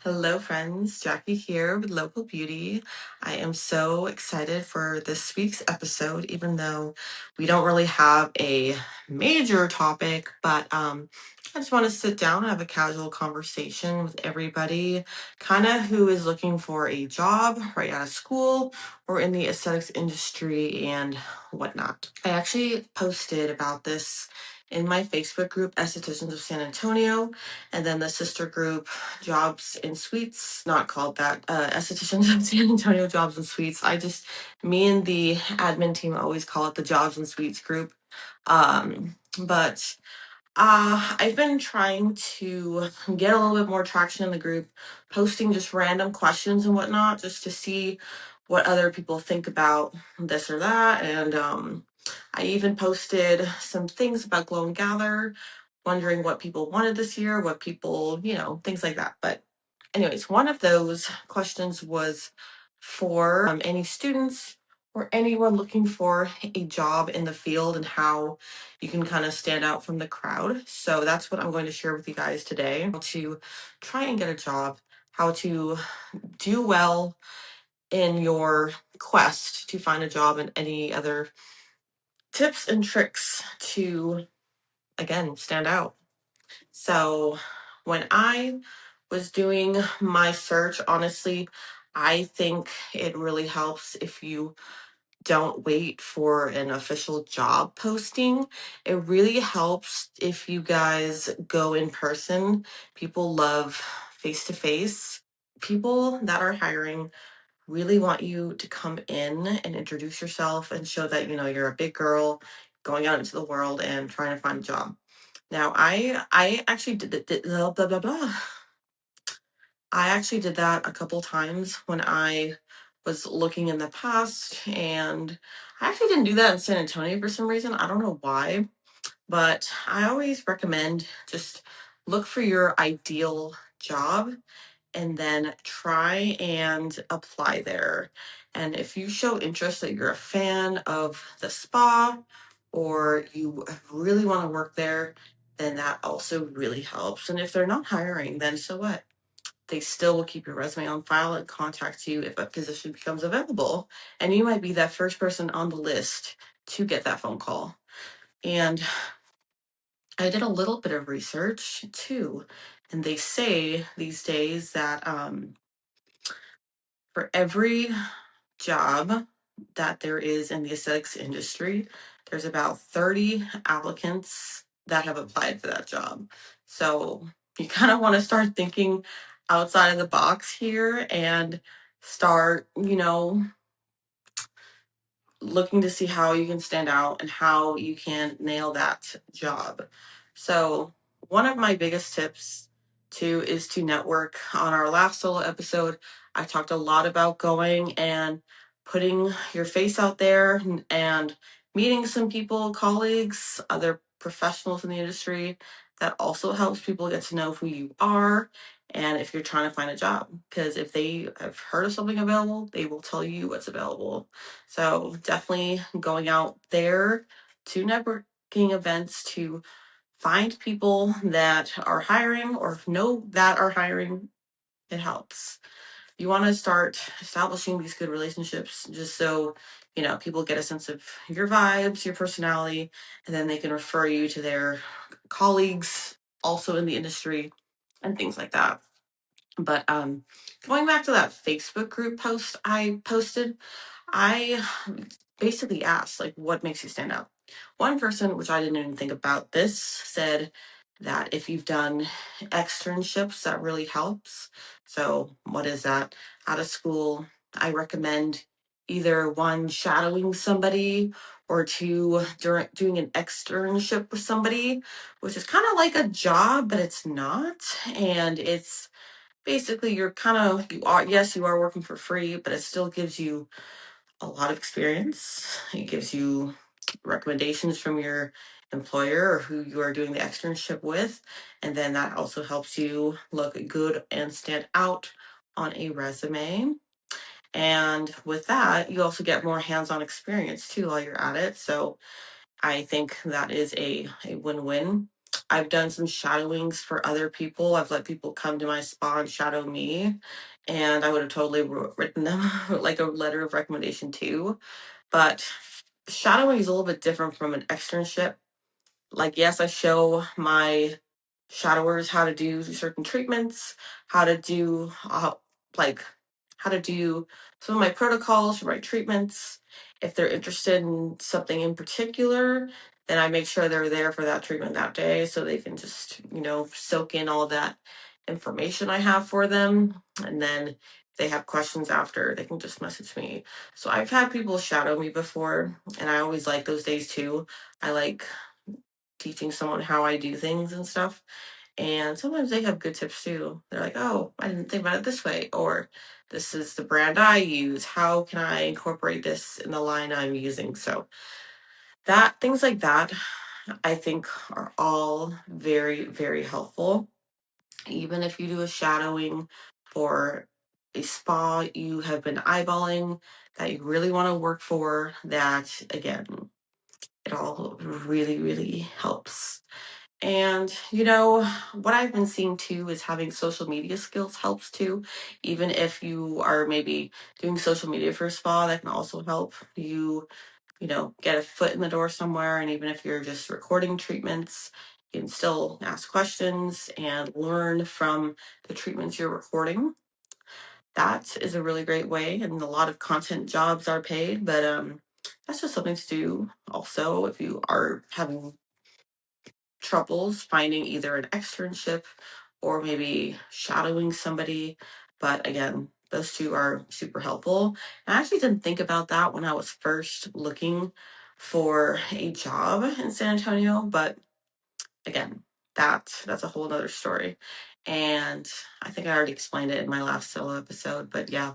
Hello, friends. Jackie here with Local Beauty. I am so excited for this week's episode, even though we don't really have a major topic, but I just want to sit down and have a casual conversation with everybody, kind of who is looking for a job right out of school or in the aesthetics industry and whatnot. I actually posted about this in my Facebook group, Estheticians of San Antonio, and then the sister group Jobs and Suites, not called that, Estheticians of San Antonio Jobs and Suites. Me and the admin team always call it the Jobs and Suites group. But I've been trying to get a little bit more traction in the group, posting just random questions and whatnot, just to see what other people think about this or that. And I even posted some things about Glow and Gather, wondering what people wanted this year, what people, things like that. But, anyways, one of those questions was for any students or anyone looking for a job in the field and how you can kind of stand out from the crowd. So that's what I'm going to share with you guys today: how to try and get a job, how to do well in your quest to find a job, and any other tips and tricks to, again, stand out. So when I was doing my search, honestly, I think it really helps if you don't wait for an official job posting. It really helps if you guys go in person. People love face to face. People that are hiring really want you to come in and introduce yourself and show that you're a big girl going out into the world and trying to find a job. Now, I actually blah, blah, blah, blah. I actually did that a couple times when I was looking in the past, and I actually didn't do that in San Antonio for some reason. I don't know why, but I always recommend just look for your ideal job and then try and apply there. And if you show interest that you're a fan of the spa or you really want to work there, then that also really helps. And if they're not hiring, then so what? They still will keep your resume on file and contact you if a position becomes available. And you might be that first person on the list to get that phone call. And I did a little bit of research too. And they say these days that for every job that there is in the aesthetics industry, there's about 30 applicants that have applied for that job. So you kind of want to start thinking outside of the box here and start, looking to see how you can stand out and how you can nail that job. So, one of my biggest tips too is to network. On our last solo episode, I talked a lot about going and putting your face out there and meeting some people, colleagues, other professionals in the industry. That also helps people get to know who you are and if you're trying to find a job. Because if they have heard of something available, they will tell you what's available. So definitely going out there to networking events to find people that are hiring or know that are hiring. It helps. You want to start establishing these good relationships just so, people get a sense of your vibes, your personality, and then they can refer you to their colleagues also in the industry and things like that. But going back to that Facebook group post I posted, I basically asked, like, what makes you stand out? One person, which I didn't even think about this, said that if you've done externships, that really helps. So, what is that? Out of school, I recommend either one, shadowing somebody, or two, doing an externship with somebody, which is kind of like a job, but it's not. And it's basically yes, you are working for free, but it still gives you a lot of experience. It gives you recommendations from your employer or who you are doing the externship with. And then that also helps you look good and stand out on a resume. And with that, you also get more hands on experience too while you're at it. So I think that is a win win. I've done some shadowings for other people. I've let people come to my spa and shadow me, and I would have totally written them like a letter of recommendation too. But shadowing is a little bit different from an externship. Like, yes, I show my shadowers how to do certain treatments, how to do like how to do some of my protocols for my treatments. If they're interested in something in particular, then I make sure they're there for that treatment that day so they can just, soak in all of that information I have for them. And then if they have questions after, they can just message me. So I've had people shadow me before, and I always like those days too. I like teaching someone how I do things and stuff. And sometimes they have good tips too. They're like, oh, I didn't think about it this way. Or this is the brand I use. How can I incorporate this in the line I'm using? So that things like that, I think are all very, very helpful. Even if you do a shadowing for a spa you have been eyeballing that you really want to work for, that again, it all really, really helps. And, what I've been seeing too is having social media skills helps too. Even if you are maybe doing social media for a spa, that can also help you, get a foot in the door somewhere. And even if you're just recording treatments, you can still ask questions and learn from the treatments you're recording. That is a really great way. And a lot of content jobs are paid, but that's just something to do also if you are having troubles finding either an externship or maybe shadowing somebody. But again, those two are super helpful. And I actually didn't think about that when I was first looking for a job in San Antonio. But again, that's a whole nother story. And I think I already explained it in my last solo episode. But yeah,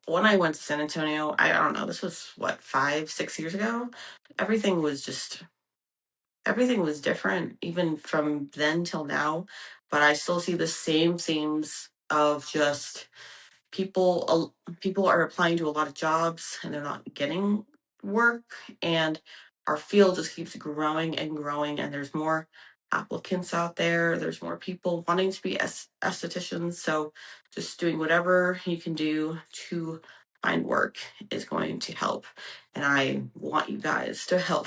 when I went to San Antonio, I don't know, this was what, 5, 6 years ago? Everything was just everything was different even from then till now, but I still see the same themes of just people are applying to a lot of jobs and they're not getting work, and our field just keeps growing and growing, and there's more applicants out there, there's more people wanting to be estheticians. So just doing whatever you can do to find work is going to help, and I want you guys to help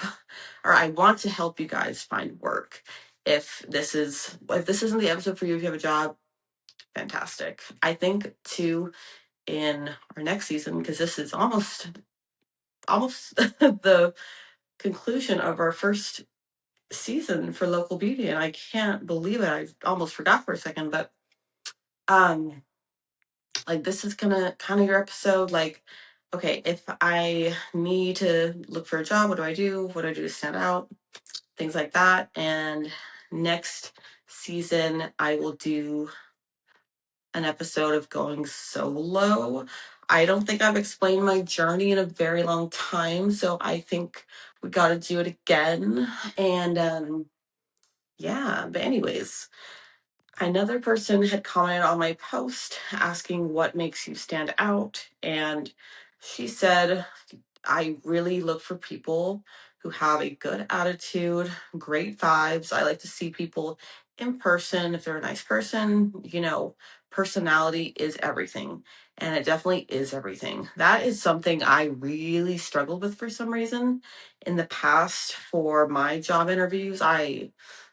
or I want to help you guys find work. If this isn't the episode for you, if you have a job, fantastic. I think too, in our next season, because this is almost the conclusion of our first season for Local Beauty, and I can't believe it. I almost forgot for a second, but um like, this is gonna kind of your episode. Like, okay, if I need to look for a job, what do I do? What do I do to stand out? Things like that. And next season I will do an episode of going solo. I don't think I've explained my journey in a very long time, so I think we got to do it again. And yeah, but anyways, another person had commented on my post asking what makes you stand out, and she said, I really look for people who have a good attitude, great vibes. I like to see people in person. If they're a nice person, personality is everything. And it definitely is everything. That is something I really struggled with for some reason. In the past, for my job interviews, I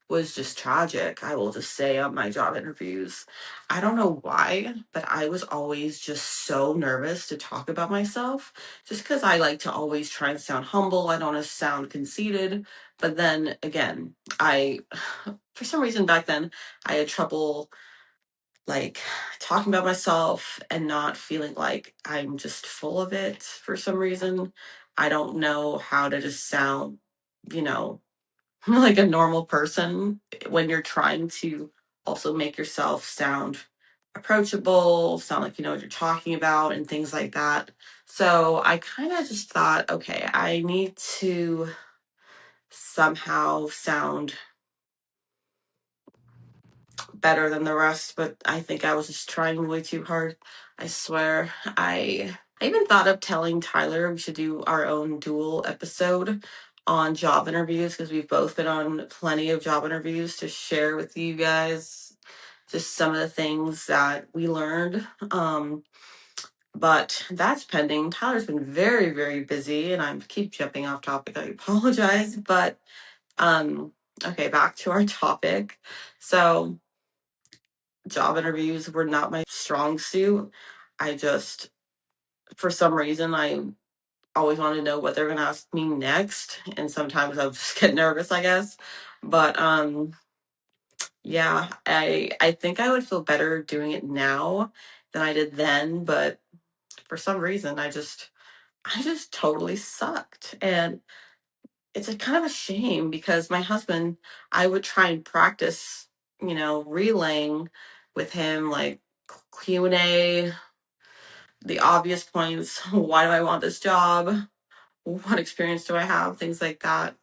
was just tragic. I will just say on my job interviews, I don't know why, but I was always just so nervous to talk about myself, just because I like to always try and sound humble. I don't want to sound conceited. But then again, for some reason back then, I had trouble like talking about myself and not feeling like I'm just full of it for some reason. I don't know how to just sound, you know, like a normal person when you're trying to also make yourself sound approachable, sound like you know what you're talking about, and things like that. So I kind of just thought, okay, I need to somehow sound better than the rest, but I think I was just trying way too hard. I swear. I even thought of telling Tyler we should do our own dual episode on job interviews because we've both been on plenty of job interviews to share with you guys just some of the things that we learned. But that's pending. Tyler's been very, very busy, and I keep jumping off topic. I apologize. But okay, back to our topic. So, job interviews were not my strong suit. I just, for some reason, I always want to know what they're going to ask me next, and sometimes I'll just get nervous, I guess. But yeah, I think I would feel better doing it now than I did then, but for some reason I just totally sucked. And it's a kind of a shame because my husband, I would try and practice, relaying with him like Q&A, the obvious points, why do I want this job? What experience do I have? Things like that.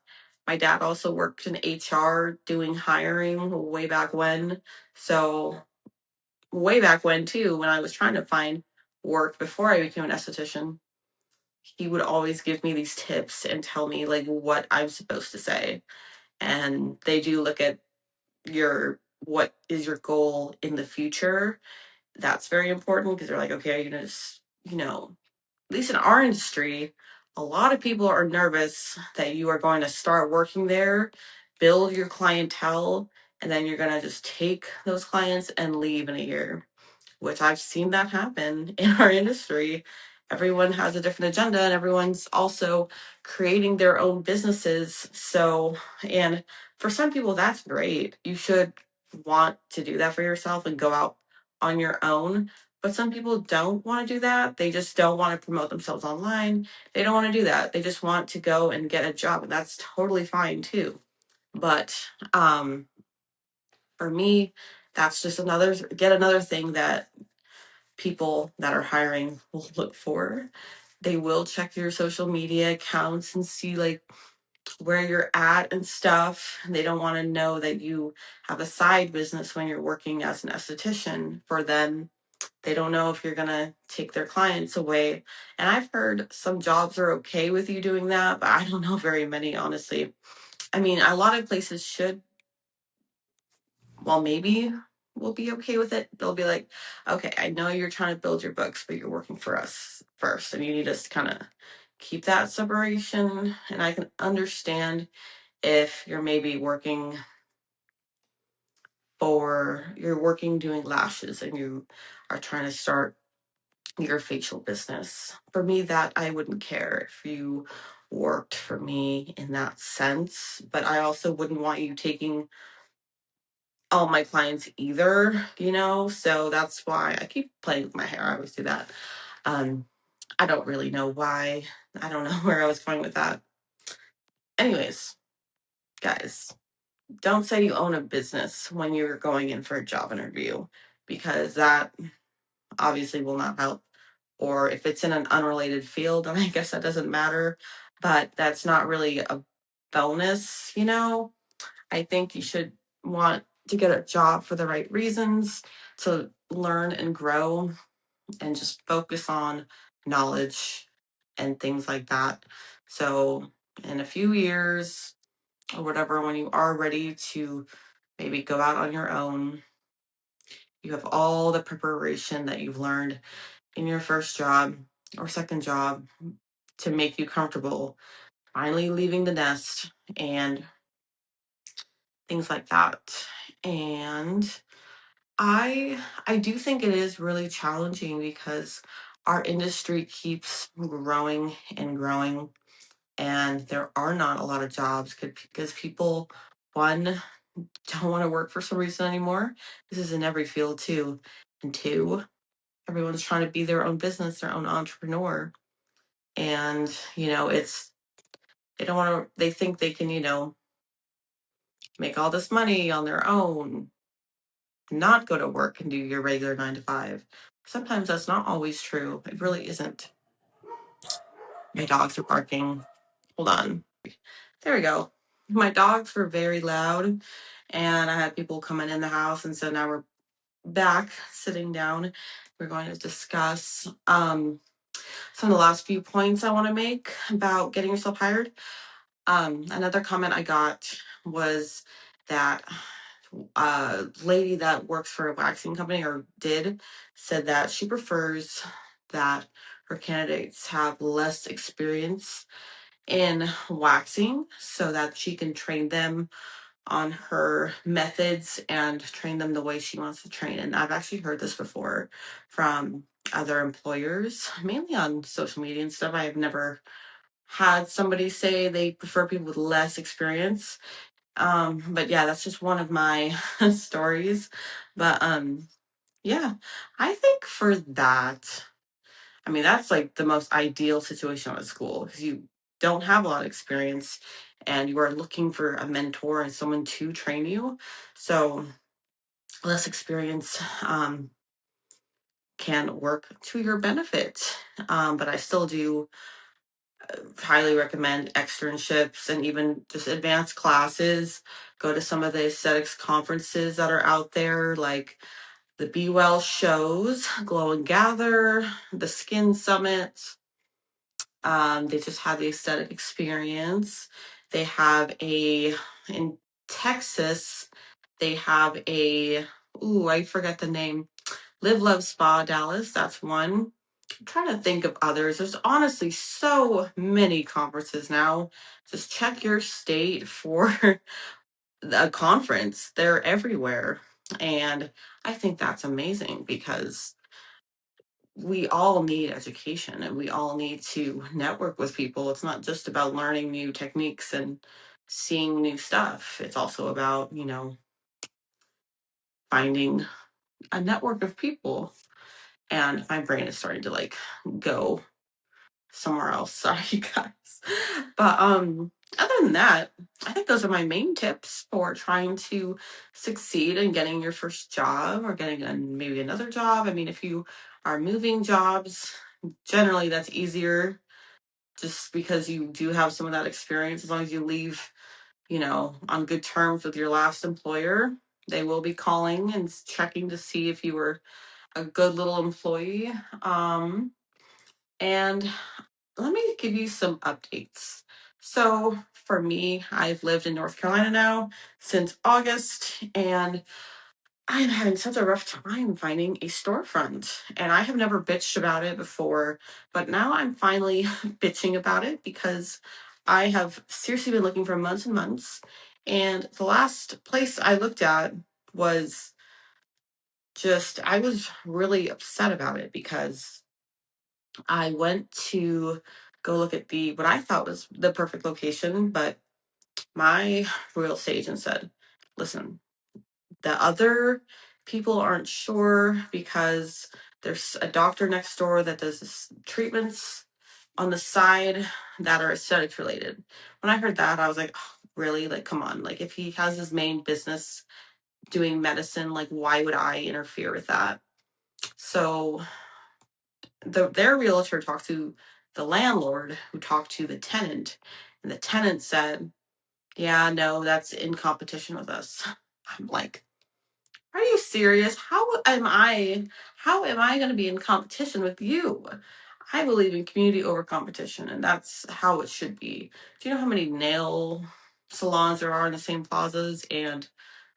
My dad also worked in HR doing hiring way back when. So, way back when, too, when I was trying to find work before I became an esthetician, he would always give me these tips and tell me like what I'm supposed to say. And they do look at what is your goal in the future. That's very important because they're like, okay, are you gonna just, at least in our industry, a lot of people are nervous that you are going to start working there, build your clientele, and then you're going to just take those clients and leave in a year, which I've seen that happen in our industry. Everyone has a different agenda and everyone's also creating their own businesses. So, and for some people, that's great. You should want to do that for yourself and go out on your own. But some people don't want to do that. They just don't want to promote themselves online. They don't want to do that. They just want to go and get a job, and that's totally fine too. But for me, that's just another thing that people that are hiring will look for. They will check your social media accounts and see like where you're at and stuff. They don't want to know that you have a side business when you're working as an esthetician for them. They don't know if you're going to take their clients away. And I've heard some jobs are okay with you doing that, but I don't know very many, honestly. I mean, a lot of places should, well, maybe will be okay with it. They'll be like, okay, I know you're trying to build your books, but you're working for us first, and you need us to kind of keep that separation. And I can understand if you're maybe you're working doing lashes and you are trying to start your facial business. For me, that I wouldn't care if you worked for me in that sense, but I also wouldn't want you taking all my clients either, so that's why I keep playing with my hair. I always do that. um I don't really know why. I don't know where I was going with that. Anyways, guys, don't say you own a business when you're going in for a job interview, because that obviously will not help. Or if it's in an unrelated field, then I guess that doesn't matter, but that's not really a bonus. I think you should want to get a job for the right reasons, to learn and grow and just focus on knowledge and things like that. So, in a few years or whatever, when you are ready to maybe go out on your own, you have all the preparation that you've learned in your first job or second job to make you comfortable finally leaving the nest and things like that. And I do think it is really challenging because our industry keeps growing and growing, and there are not a lot of jobs because people, one, don't want to work for some reason anymore. This is in every field too. And two, everyone's trying to be their own business, their own entrepreneur. And, they don't want to, they think they can, make all this money on their own, not go to work and do your regular 9 to 5. Sometimes that's not always true. It really isn't. My dogs are barking. Hold on. There we go. My dogs were very loud, and I had people coming in the house, and so now we're back sitting down. We're going to discuss some of the last few points I want to make about getting yourself hired. Another comment I got was that a lady that works for a waxing company or said that she prefers that her candidates have less experience in waxing so that she can train them on her methods and train them the way she wants to train. And I've actually heard this before from other employers, mainly on social media and stuff. I have never had somebody say they prefer people with less experience. But yeah, that's just one of my stories. But yeah, I think for that, I mean, that's like the most ideal situation at school because you don't have a lot of experience and you are looking for a mentor and someone to train you. So less experience can work to your benefit. But I still do highly recommend externships and even just advanced classes. Go to some of the aesthetics conferences that are out there, like the Be Well shows, Glow and Gather, the Skin Summit. They just have the aesthetic experience. They have in Texas, they have I forget the name, Live Love Spa Dallas. That's one. I'm trying to think of others. There's honestly so many conferences now. Just check your state for a conference. They're everywhere. And I think that's amazing because we all need education and we all need to network with people. It's not just about learning new techniques and seeing new stuff. It's also about, finding a network of people. And my brain is starting to like go somewhere else. Sorry, guys. But other than that, I think those are my main tips for trying to succeed in getting your first job or getting maybe another job. I mean, if you are moving jobs, generally that's easier just because you do have some of that experience. As long as you leave, on good terms with your last employer, they will be calling and checking to see if you were a good little employee. And let me give you some updates. So for me, I've lived in North Carolina now since August, and I'm having such a rough time finding a storefront. And I have never bitched about it before, but now I'm finally bitching about it because I have seriously been looking for months and months. And the last place I looked at was I was really upset about it because I went to go look at what I thought was the perfect location, but my real estate agent said, listen, the other people aren't sure because there's a doctor next door that does treatments on the side that are aesthetics related. When I heard that, I was like, oh, really? Like, come on. Like, if he has his main business doing medicine, like, why would I interfere with that? So their realtor talked to the landlord who talked to the tenant, and the tenant said, yeah, no, that's in competition with us. I'm like, are you serious? How am I going to be in competition with you? I believe in community over competition, and that's how it should be. Do you know how many nail salons there are in the same plazas and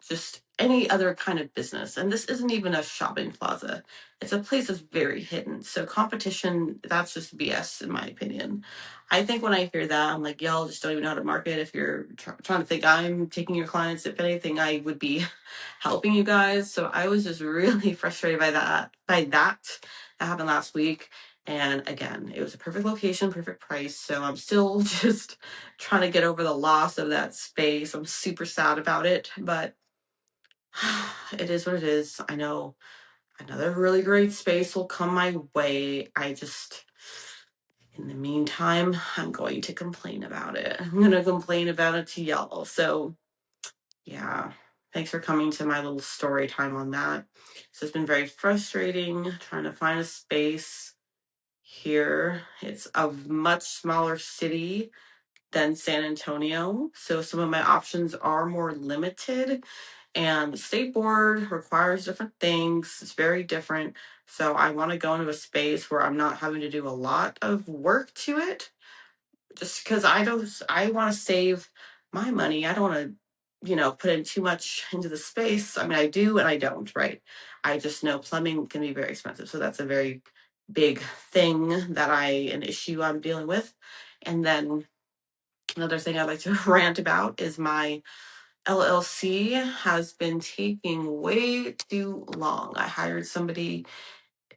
just any other kind of business? And this isn't even a shopping plaza. It's a place that's very hidden. So competition, that's just BS in my opinion. I think when I hear that, I'm like, y'all just don't even know how to market. If you're trying to think I'm taking your clients, if anything, I would be helping you guys. So I was just really frustrated by that. That happened last week. And again, it was a perfect location, perfect price. So I'm still just trying to get over the loss of that space. I'm super sad about it, but it is what it is. I know another really great space will come my way. In the meantime, I'm going to complain about it. I'm going to complain about it to y'all. So yeah, thanks for coming to my little story time on that. So it's been very frustrating trying to find a space here. It's a much smaller city than San Antonio, so some of my options are more limited. And the state board requires different things. It's very different. So I want to go into a space where I'm not having to do a lot of work to it, just because I want to save my money. I don't want to, put in too much into the space. I mean, I do and I don't, right? I just know plumbing can be very expensive. So that's a very big thing an issue I'm dealing with. And then another thing I'd like to rant about is my LLC has been taking way too long. I hired somebody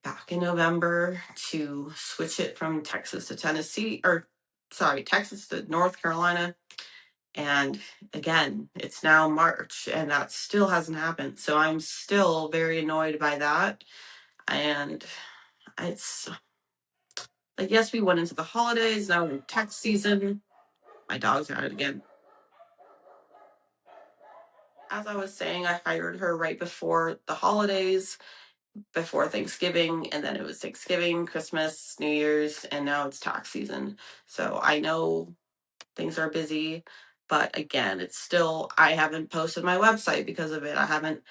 back in November to switch it from Texas to Tennessee, or sorry, Texas to North Carolina. And again, it's now March and that still hasn't happened. So I'm still very annoyed by that. And it's like, yes, we went into the holidays, now we're in tax season. My dog's at it again. As I was saying, I hired her right before the holidays, before Thanksgiving, and then it was Thanksgiving, Christmas, New Year's, and now it's tax season. So I know things are busy, but again, it's still, I haven't posted my website because of it. I haven't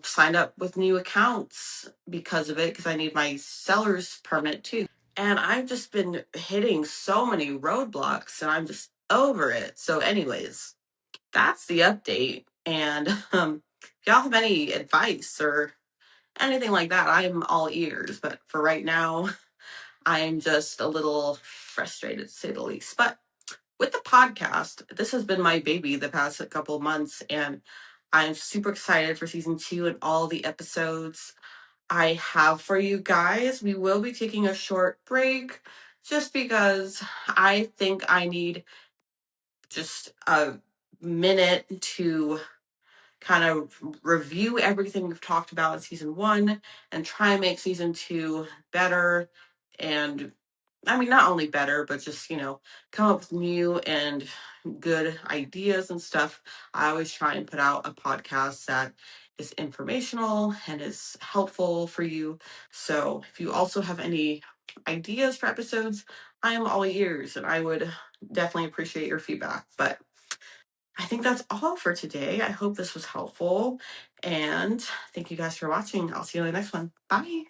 signed up with new accounts because of it, because I need my seller's permit too. And I've just been hitting so many roadblocks and I'm just over it. So anyways, that's the update. And if y'all have any advice or anything like that, I'm all ears. But for right now, I'm just a little frustrated to say the least. But with the podcast, this has been my baby the past couple of months, and I'm super excited for season 2 and all the episodes I have for you guys. We will be taking a short break just because I think I need just a minute to kind of review everything we've talked about in season 1 and try and make season 2 better. And I mean, not only better, but just, come up with new and good ideas and stuff. I always try and put out a podcast that is informational and is helpful for you. So if you also have any ideas for episodes, I am all ears and I would definitely appreciate your feedback. But I think that's all for today. I hope this was helpful and thank you guys for watching. I'll see you in the next one. Bye.